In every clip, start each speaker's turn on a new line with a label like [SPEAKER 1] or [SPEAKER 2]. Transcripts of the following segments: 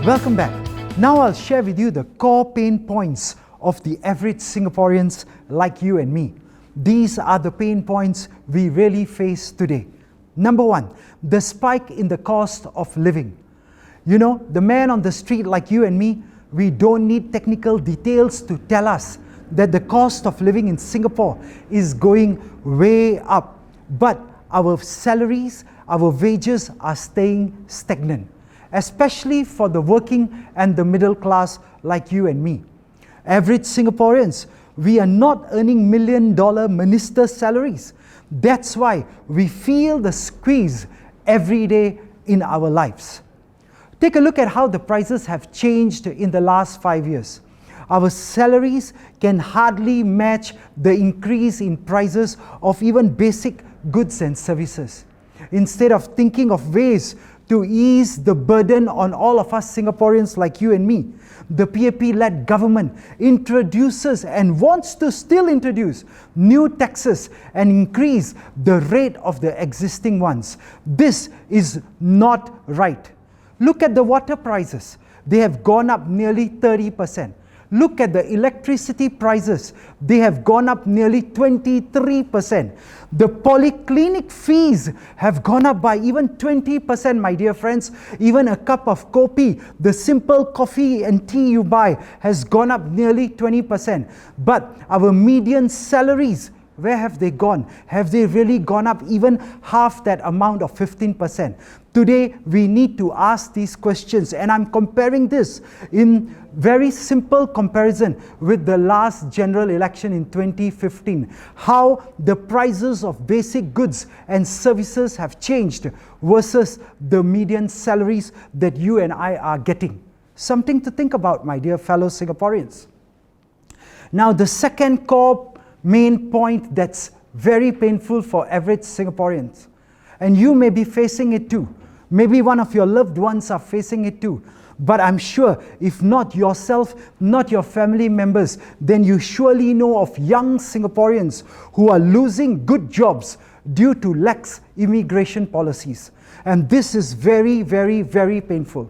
[SPEAKER 1] Welcome back. Now I'll share with you the core pain points of the average Singaporeans like you and me. These are the pain points we really face today. Number one, the spike in the cost of living. You know, the man on the street like you and me, we don't need technical details to tell us that the cost of living in Singapore is going way up. But our salaries, our wages are staying stagnant, especially for the working and the middle class like you and me. Average Singaporeans, we are not earning million-dollar minister salaries. That's why we feel the squeeze every day in our lives. Take a look at how the prices have changed in the last 5 years. Our salaries can hardly match the increase in prices of even basic goods and services. Instead of thinking of ways to ease the burden on all of us Singaporeans like you and me, the PAP-led government introduces and wants to still introduce new taxes and increase the rate of the existing ones. This is not right. Look at the water prices. They have gone up nearly 30%. Look at the electricity prices. They have gone up nearly 23%. The polyclinic fees have gone up by even 20%, my dear friends. Even a cup of kopi, the simple coffee and tea you buy, has gone up nearly 20%. But our median salaries, where have they gone? Have they really gone up even half that amount of 15%? Today, we need to ask these questions, and I'm comparing this in very simple comparison with the last general election in 2015. How the prices of basic goods and services have changed versus the median salaries that you and I are getting. Something to think about, my dear fellow Singaporeans. Now, the second core main point that's very painful for average Singaporeans, and you may be facing it too. Maybe one of your loved ones are facing it too. But I'm sure if not yourself, not your family members, then you surely know of young Singaporeans who are losing good jobs due to lax immigration policies. And this is very, very, very painful.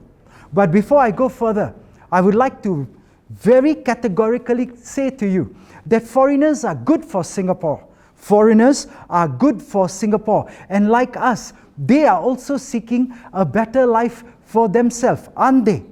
[SPEAKER 1] But before I go further, I would like to very categorically say to you that foreigners are good for Singapore. Foreigners are good for Singapore. And like us, they are also seeking a better life for themselves, aren't they?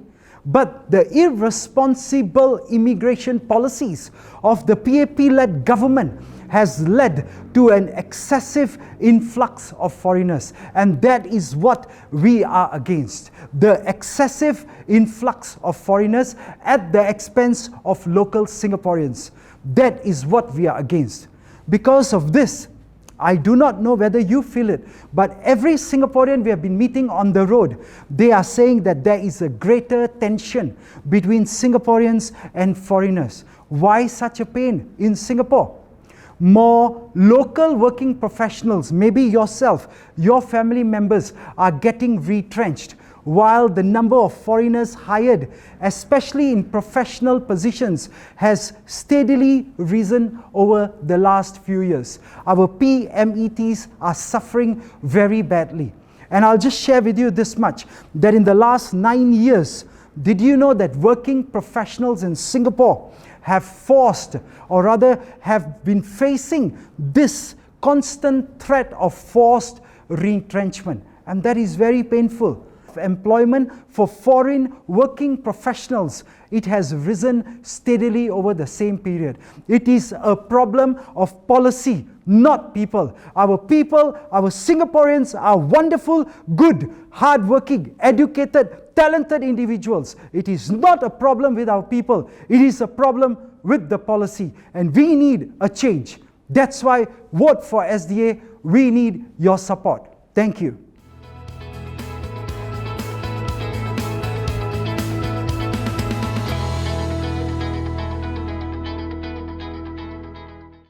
[SPEAKER 1] But the irresponsible immigration policies of the PAP-led government has led to an excessive influx of foreigners. And that is what we are against. The excessive influx of foreigners at the expense of local Singaporeans. That is what we are against. Because of this, I do not know whether you feel it, but every Singaporean we have been meeting on the road, they are saying that there is a greater tension between Singaporeans and foreigners. Why such a pain in Singapore? More local working professionals, maybe yourself, your family members, are getting retrenched, while the number of foreigners hired, especially in professional positions, has steadily risen over the last few years. Our PMETs are suffering very badly. And I'll just share with you this much, that in the last 9 years, did you know that working professionals in Singapore have forced, or rather have been facing this constant threat of forced retrenchment? And that is very painful. Employment for foreign working professionals, it has risen steadily over the same period. It is a problem of policy, not people. Our people, our Singaporeans are wonderful, good, hardworking, educated, talented individuals. It is not a problem with our people. It is a problem with the policy. And we need a change. That's why vote for SDA. We need your support. Thank you.